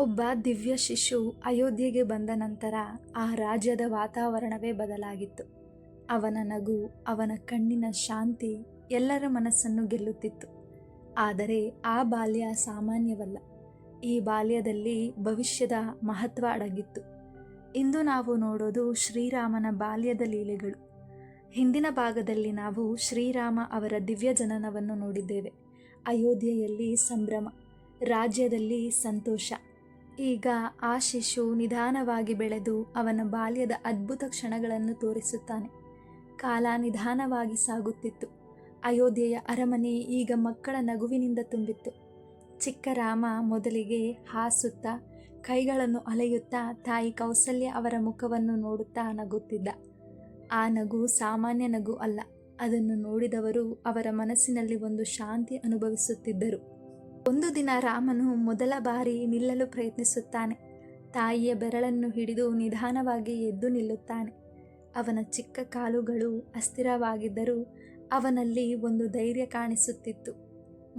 ಒಬ್ಬ ದಿವ್ಯ ಶಿಶು ಅಯೋಧ್ಯೆಗೆ ಬಂದ ನಂತರ ಆ ರಾಜ್ಯದ ವಾತಾವರಣವೇ ಬದಲಾಗಿತ್ತು. ಅವನ ನಗು, ಅವನ ಕಣ್ಣಿನ ಶಾಂತಿ ಎಲ್ಲರ ಮನಸ್ಸನ್ನು ಗೆಲ್ಲುತ್ತಿತ್ತು. ಆದರೆ ಆ ಬಾಲ್ಯ ಸಾಮಾನ್ಯವಲ್ಲ. ಈ ಬಾಲ್ಯದಲ್ಲಿ ಭವಿಷ್ಯದ ಮಹತ್ವ ಅಡಗಿತ್ತು. ಇಂದು ನಾವು ನೋಡೋದು ಶ್ರೀರಾಮನ ಬಾಲ್ಯದ ಲೀಲೆಗಳು. ಹಿಂದಿನ ಭಾಗದಲ್ಲಿ ನಾವು ಶ್ರೀರಾಮ ಅವರ ದಿವ್ಯ ಜನನವನ್ನು ನೋಡಿದ್ದೇವೆ. ಅಯೋಧ್ಯೆಯಲ್ಲಿ ಸಂಭ್ರಮ, ರಾಜ್ಯದಲ್ಲಿ ಸಂತೋಷ. ಈಗ ಆ ಶಿಶು ನಿಧಾನವಾಗಿ ಬೆಳೆದು ಅವನ ಬಾಲ್ಯದ ಅದ್ಭುತ ಕ್ಷಣಗಳನ್ನು ತೋರಿಸುತ್ತಾನೆ. ಕಾಲ ನಿಧಾನವಾಗಿ ಸಾಗುತ್ತಿತ್ತು. ಅಯೋಧ್ಯೆಯ ಅರಮನೆ ಈಗ ಮಕ್ಕಳ ನಗುವಿನಿಂದ ತುಂಬಿತ್ತು. ಚಿಕ್ಕ ರಾಮ ಮೊದಲಿಗೆ ಹಾಸುತ್ತಾ, ಕೈಗಳನ್ನು ಅಲೆಯುತ್ತಾ ತಾಯಿ ಕೌಸಲ್ಯ ಅವರ ಮುಖವನ್ನು ನೋಡುತ್ತಾ ನಗುತ್ತಿದ್ದ. ಆ ನಗು ಸಾಮಾನ್ಯ ನಗು ಅಲ್ಲ. ಅದನ್ನು ನೋಡಿದವರು ಅವರ ಮನಸ್ಸಿನಲ್ಲಿ ಒಂದು ಶಾಂತಿ ಅನುಭವಿಸುತ್ತಿದ್ದರು. ಒಂದು ದಿನ ರಾಮನು ಮೊದಲ ಬಾರಿ ನಿಲ್ಲಲು ಪ್ರಯತ್ನಿಸುತ್ತಾನೆ. ತಾಯಿಯ ಬೆರಳನ್ನು ಹಿಡಿದು ನಿಧಾನವಾಗಿ ಎದ್ದು ನಿಲ್ಲುತ್ತಾನೆ. ಅವನ ಚಿಕ್ಕ ಕಾಲುಗಳು ಅಸ್ಥಿರವಾಗಿದ್ದರೂ ಅವನಲ್ಲಿ ಒಂದು ಧೈರ್ಯ ಕಾಣಿಸುತ್ತಿತ್ತು.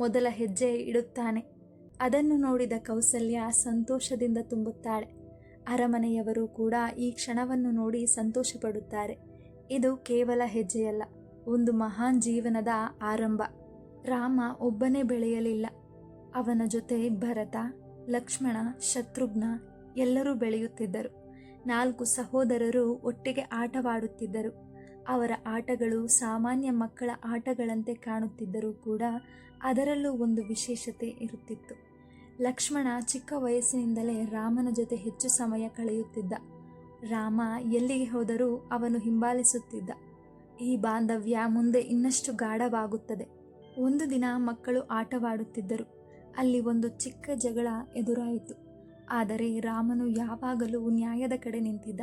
ಮೊದಲ ಹೆಜ್ಜೆ ಇಡುತ್ತಾನೆ. ಅದನ್ನು ನೋಡಿದ ಕೌಸಲ್ಯ ಸಂತೋಷದಿಂದ ತುಂಬುತ್ತಾಳೆ. ಅರಮನೆಯವರು ಕೂಡ ಈ ಕ್ಷಣವನ್ನು ನೋಡಿ ಸಂತೋಷಪಡುತ್ತಾರೆ. ಇದು ಕೇವಲ ಹೆಜ್ಜೆಯಲ್ಲ, ಒಂದು ಮಹಾನ್ ಜೀವನದ ಆರಂಭ. ರಾಮ ಒಬ್ಬನೇ ಬೆಳೆಯಲಿಲ್ಲ. ಅವನ ಜೊತೆ ಭರತ, ಲಕ್ಷ್ಮಣ, ಶತ್ರುಘ್ನ ಎಲ್ಲರೂ ಬೆಳೆಯುತ್ತಿದ್ದರು. 4 ಸಹೋದರರು ಒಟ್ಟಿಗೆ ಆಟವಾಡುತ್ತಿದ್ದರು. ಅವರ ಆಟಗಳು ಸಾಮಾನ್ಯ ಮಕ್ಕಳ ಆಟಗಳಂತೆ ಕಾಣುತ್ತಿದ್ದರೂ ಕೂಡ ಅದರಲ್ಲೂ ಒಂದು ವಿಶೇಷತೆ ಇರುತ್ತಿತ್ತು. ಲಕ್ಷ್ಮಣ ಚಿಕ್ಕ ವಯಸ್ಸಿನಿಂದಲೇ ರಾಮನ ಜೊತೆ ಹೆಚ್ಚು ಸಮಯ ಕಳೆಯುತ್ತಿದ್ದ. ರಾಮ ಎಲ್ಲಿಗೆ ಹೋದರೂ ಅವನು ಹಿಂಬಾಲಿಸುತ್ತಿದ್ದ. ಈ ಬಾಂಧವ್ಯ ಮುಂದೆ ಇನ್ನಷ್ಟು ಗಾಢವಾಗುತ್ತದೆ. ಒಂದು ದಿನ ಮಕ್ಕಳು ಆಟವಾಡುತ್ತಿದ್ದರು. ಅಲ್ಲಿ ಒಂದು ಚಿಕ್ಕ ಜಗಳ ಎದುರಾಯಿತು. ಆದರೆ ರಾಮನು ಯಾವಾಗಲೂ ನ್ಯಾಯದ ಕಡೆ ನಿಂತಿದ್ದ.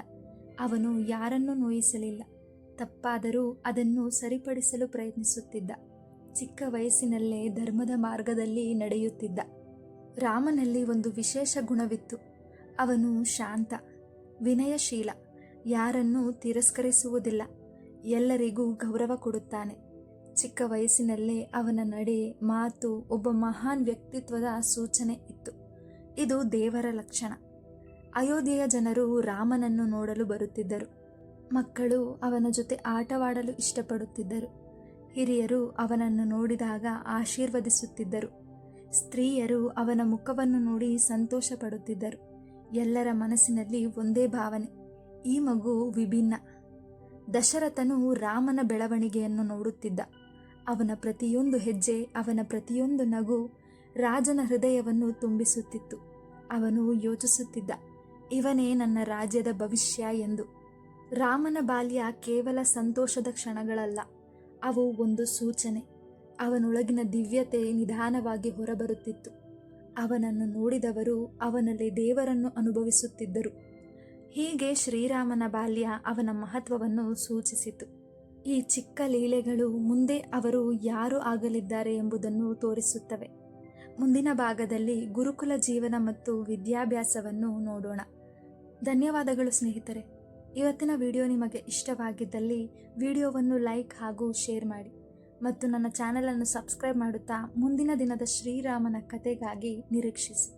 ಅವನು ಯಾರನ್ನೂ ನೋಯಿಸಲಿಲ್ಲ. ತಪ್ಪಾದರೂ ಅದನ್ನು ಸರಿಪಡಿಸಲು ಪ್ರಯತ್ನಿಸುತ್ತಿದ್ದ. ಚಿಕ್ಕ ವಯಸ್ಸಿನಲ್ಲೇ ಧರ್ಮದ ಮಾರ್ಗದಲ್ಲಿ ನಡೆಯುತ್ತಿದ್ದ. ರಾಮನಲ್ಲಿ ಒಂದು ವಿಶೇಷ ಗುಣವಿತ್ತು. ಅವನು ಶಾಂತ, ವಿನಯಶೀಲ, ಯಾರನ್ನೂ ತಿರಸ್ಕರಿಸುವುದಿಲ್ಲ, ಎಲ್ಲರಿಗೂ ಗೌರವ ಕೊಡುತ್ತಾನೆ. ಚಿಕ್ಕ ವಯಸ್ಸಿನಲ್ಲೇ ಅವನ ನಡೆ, ಮಾತು ಒಬ್ಬ ಮಹಾನ್ ವ್ಯಕ್ತಿತ್ವದ ಸೂಚನೆ ಇತ್ತು. ಇದು ದೇವರ ಲಕ್ಷಣ. ಅಯೋಧ್ಯೆಯ ಜನರು ರಾಮನನ್ನು ನೋಡಲು ಬರುತ್ತಿದ್ದರು. ಮಕ್ಕಳು ಅವನ ಜೊತೆ ಆಟವಾಡಲು ಇಷ್ಟಪಡುತ್ತಿದ್ದರು. ಹಿರಿಯರು ಅವನನ್ನು ನೋಡಿದಾಗ ಆಶೀರ್ವದಿಸುತ್ತಿದ್ದರು. ಸ್ತ್ರೀಯರು ಅವನ ಮುಖವನ್ನು ನೋಡಿ ಸಂತೋಷ ಪಡುತ್ತಿದ್ದರು. ಎಲ್ಲರ ಮನಸ್ಸಿನಲ್ಲಿ ಒಂದೇ ಭಾವನೆ, ಈ ಮಗು ವಿಭಿನ್ನ. ದಶರಥನು ರಾಮನ ಬೆಳವಣಿಗೆಯನ್ನು ನೋಡುತ್ತಿದ್ದ. ಅವನ ಪ್ರತಿಯೊಂದು ಹೆಜ್ಜೆ, ಅವನ ಪ್ರತಿಯೊಂದು ನಗು ರಾಜನ ಹೃದಯವನ್ನು ತುಂಬಿಸುತ್ತಿತ್ತು. ಅವನು ಯೋಚಿಸುತ್ತಿದ್ದ, ಇವನೇ ನನ್ನ ರಾಜ್ಯದ ಭವಿಷ್ಯ ಎಂದು. ರಾಮನ ಬಾಲ್ಯ ಕೇವಲ ಸಂತೋಷದ ಕ್ಷಣಗಳಲ್ಲ, ಅವು ಒಂದು ಸೂಚನೆ. ಅವನೊಳಗಿನ ದಿವ್ಯತೆ ನಿಧಾನವಾಗಿ ಹೊರಬರುತ್ತಿತ್ತು. ಅವನನ್ನು ನೋಡಿದವರು ಅವನಲ್ಲಿ ದೇವರನ್ನು ಅನುಭವಿಸುತ್ತಿದ್ದರು. ಹೀಗೆ ಶ್ರೀರಾಮನ ಬಾಲ್ಯ ಅವನ ಮಹತ್ವವನ್ನು ಸೂಚಿಸಿತು. ಈ ಚಿಕ್ಕ ಲೀಲೆಗಳು ಮುಂದೆ ಅವರು ಯಾರು ಆಗಲಿದ್ದಾರೆ ಎಂಬುದನ್ನು ತೋರಿಸುತ್ತವೆ. ಮುಂದಿನ ಭಾಗದಲ್ಲಿ ಗುರುಕುಲ ಜೀವನ ಮತ್ತು ವಿದ್ಯಾಭ್ಯಾಸವನ್ನು ನೋಡೋಣ. ಧನ್ಯವಾದಗಳು ಸ್ನೇಹಿತರೆ. ಇವತ್ತಿನ ವಿಡಿಯೋ ನಿಮಗೆ ಇಷ್ಟವಾಗಿದ್ದಲ್ಲಿ ವಿಡಿಯೋವನ್ನು ಲೈಕ್ ಹಾಗೂ ಶೇರ್ ಮಾಡಿ ಮತ್ತು ನನ್ನ ಚಾನಲನ್ನು ಸಬ್ಸ್ಕ್ರೈಬ್ ಮಾಡುತ್ತಾ ಮುಂದಿನ ದಿನದ ಶ್ರೀರಾಮನ ಕಥೆಗಾಗಿ ನಿರೀಕ್ಷಿಸಿ.